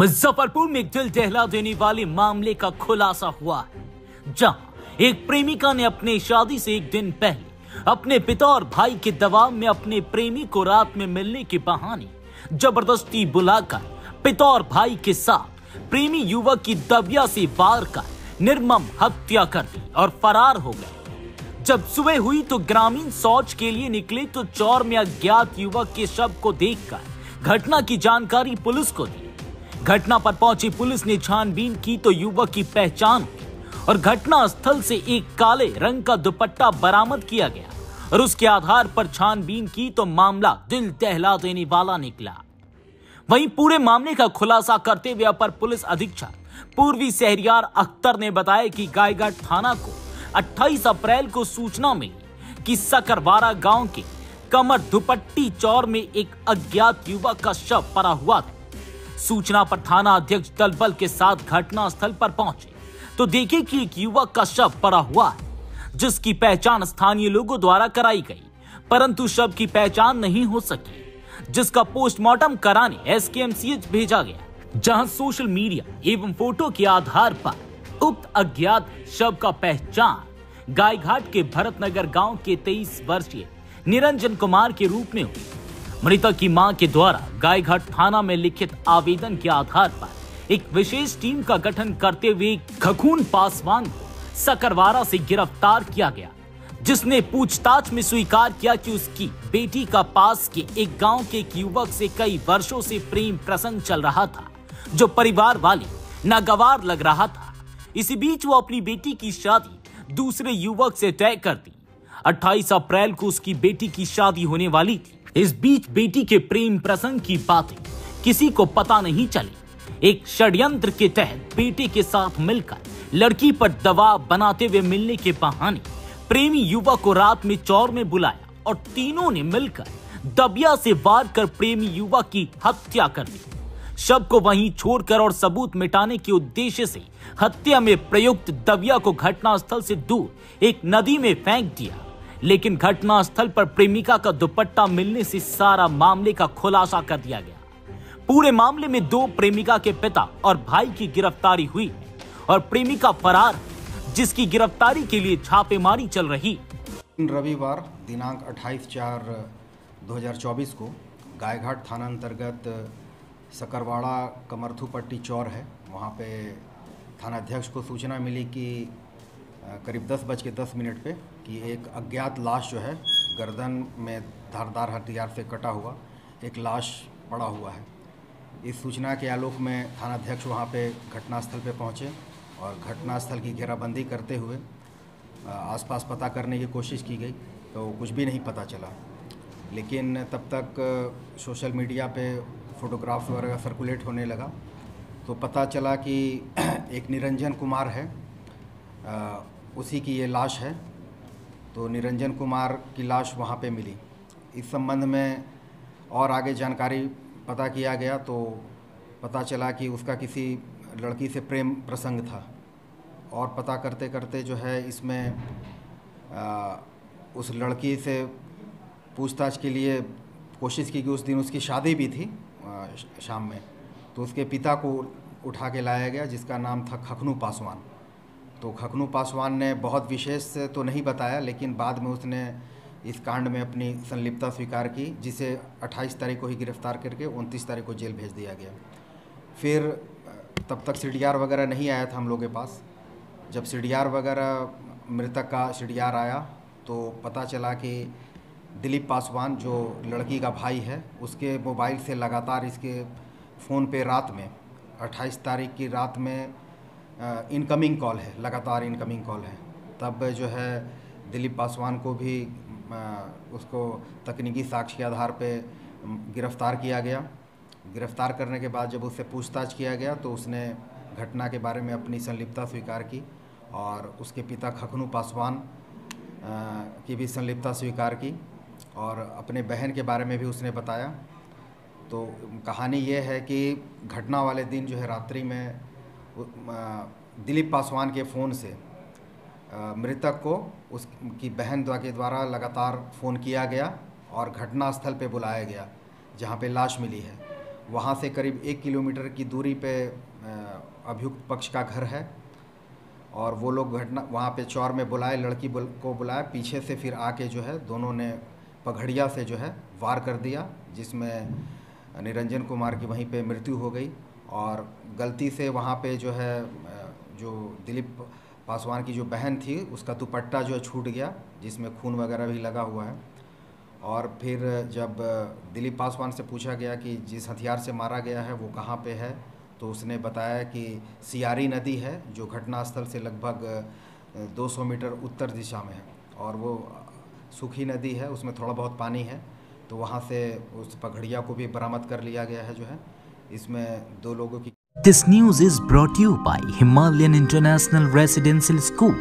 मुजफ्फरपुर में दिल दहला देने वाले मामले का खुलासा हुआ है, जहां एक प्रेमिका ने अपने शादी से एक दिन पहले अपने पिता और भाई के दबाव में अपने प्रेमी को रात में मिलने के बहाने जबरदस्ती बुलाकर पिता और भाई के साथ प्रेमी युवक की दबिया से वार कर निर्मम हत्या कर दी और फरार हो गए। जब सुबह हुई तो ग्रामीण शौच के लिए निकले तो चौर में अज्ञात युवक के शव को देखकर घटना की जानकारी पुलिस को दी। घटना पर पहुंची पुलिस ने छानबीन की तो युवक की पहचान हुई और घटना स्थल से एक काले रंग का दुपट्टा बरामद किया गया और उसके आधार पर छानबीन की तो मामला दिल दहला देने वाला निकला। वहीं पूरे मामले का खुलासा करते हुए अपर पुलिस अधीक्षक पूर्वी शहरियार अख्तर ने बताया कि गायघाट थाना को 28 अप्रैल को सूचना मिली कि सकरवाड़ा गांव के कमर दुपट्टी चौर में एक अज्ञात युवक का शव पड़ा हुआ था। सूचना पर थाना अध्यक्ष दल बल के साथ घटना स्थल पर पहुंचे तो देखे कि एक युवक का शव पड़ा हुआ है, जिसकी पहचान स्थानीय लोगों द्वारा कराई गई, परंतु शव की पहचान नहीं हो सकी, जिसका पोस्टमार्टम कराने एसकेएमसीएच भेजा गया, जहां सोशल मीडिया एवं फोटो के आधार पर उक्त अज्ञात शव का पहचान गायघाट के भरतनगर गांव के 23 वर्षीय निरंजन कुमार के रूप में हुई। मृतक की मां के द्वारा गायघाट थाना में लिखित आवेदन के आधार पर एक विशेष टीम का गठन करते हुए खखून पासवान को सकरवाड़ा से गिरफ्तार किया गया, जिसने पूछताछ में स्वीकार किया कि उसकी बेटी का पास के एक गांव के एक युवक से कई वर्षों से प्रेम प्रसंग चल रहा था, जो परिवार वाले नागवार लग रहा था। इसी बीच वो अपनी बेटी की शादी दूसरे युवक से तय कर दी। 28 अप्रैल को उसकी बेटी की शादी होने वाली थी। इस बीच बेटी के प्रेम प्रसंग की बातें किसी को पता नहीं चली। एक षड्यंत्र के तहत बेटे के साथ मिलकर लड़की पर दबाव बनाते हुए मिलने के बहाने प्रेमी युवक को रात में चौर में बुलाया और तीनों ने मिलकर दबिया से वार कर प्रेमी युवक की हत्या कर दी। शव को वहीं छोड़कर और सबूत मिटाने के उद्देश्य से हत्या में प्रयुक्त दबिया को घटनास्थल से दूर एक नदी में फेंक दिया। लेकिन घटनास्थल पर प्रेमिका का दुपट्टा मिलने से सारा मामले का खुलासा कर दिया गया। पूरे मामले में 2 प्रेमिका के पिता और भाई की गिरफ्तारी हुई है और प्रेमिका फरार, जिसकी गिरफ्तारी के लिए छापेमारी चल रही। रविवार दिनांक 28/4/2024 को गायघाट थाना अंतर्गत सकरवाड़ा कमरथुपट्टी चौर है, वहाँ पे थानाध्यक्ष को सूचना मिली कि करीब 10:10 पे कि एक अज्ञात लाश जो है गर्दन में धारदार हथियार से कटा हुआ एक लाश पड़ा हुआ है। इस सूचना के आलोक में थानाध्यक्ष वहाँ पे घटनास्थल पे पहुँचे और घटनास्थल की घेराबंदी करते हुए आसपास पता करने की कोशिश की गई तो कुछ भी नहीं पता चला। लेकिन तब तक सोशल मीडिया पे फोटोग्राफ्स वगैरह सर्कुलेट होने लगा तो पता चला कि एक निरंजन कुमार है, उसी की ये लाश है। तो निरंजन कुमार की लाश वहाँ पे मिली। इस संबंध में और आगे जानकारी पता किया गया तो पता चला कि उसका किसी लड़की से प्रेम प्रसंग था और पता करते करते जो है इसमें उस लड़की से पूछताछ के लिए कोशिश की कि उस दिन उसकी शादी भी थी शाम में, तो उसके पिता को उठा के लाया गया जिसका नाम था खखनू पासवान। तो खखनू पासवान ने बहुत विशेष तो नहीं बताया, लेकिन बाद में उसने इस कांड में अपनी संलिप्तता स्वीकार की, जिसे 28 तारीख को ही गिरफ्तार करके 29 तारीख को जेल भेज दिया गया। फिर तब तक सीडीआर वगैरह नहीं आया था हम लोग के पास। जब सीडीआर वगैरह मृतक का सीडीआर आया तो पता चला कि दिलीप पासवान जो लड़की का भाई है उसके मोबाइल से लगातार इसके फ़ोन पे रात में 28 तारीख की रात में इनकमिंग कॉल है, लगातार इनकमिंग कॉल है। तब जो है दिलीप पासवान को भी उसको तकनीकी साक्ष्य के आधार पे गिरफ़्तार किया गया। गिरफ़्तार करने के बाद जब उससे पूछताछ किया गया तो उसने घटना के बारे में अपनी संलिप्तता स्वीकार की और उसके पिता खखनू पासवान की भी संलिप्तता स्वीकार की और अपने बहन के बारे में भी उसने बताया। तो कहानी ये है कि घटना वाले दिन जो है रात्रि में दिलीप पासवान के फ़ोन से मृतक को उसकी बहन के द्वारा लगातार फ़ोन किया गया और घटनास्थल पे बुलाया गया जहाँ पे लाश मिली है। वहाँ से करीब 1 किलोमीटर की दूरी पे अभियुक्त पक्ष का घर है और वो लोग घटना वहाँ पे चौर में बुलाए, लड़की को बुलाया, पीछे से फिर आके जो है दोनों ने पगड़िया से जो है वार कर दिया, जिसमें निरंजन कुमार की वहीं पे मृत्यु हो गई। और गलती से वहाँ पे जो है जो दिलीप पासवान की जो बहन थी उसका दुपट्टा जो है छूट गया, जिसमें खून वगैरह भी लगा हुआ है। और फिर जब दिलीप पासवान से पूछा गया कि जिस हथियार से मारा गया है वो कहाँ पे है, तो उसने बताया कि सियारी नदी है जो घटनास्थल से लगभग 200 मीटर उत्तर दिशा में है और वो सूखी नदी है, उसमें थोड़ा बहुत पानी है। तो वहाँ से उस पगड़िया को भी बरामद कर लिया गया है जो है। इसमें 2 लोगों की। This news is brought to you by Himalayan International Residential School.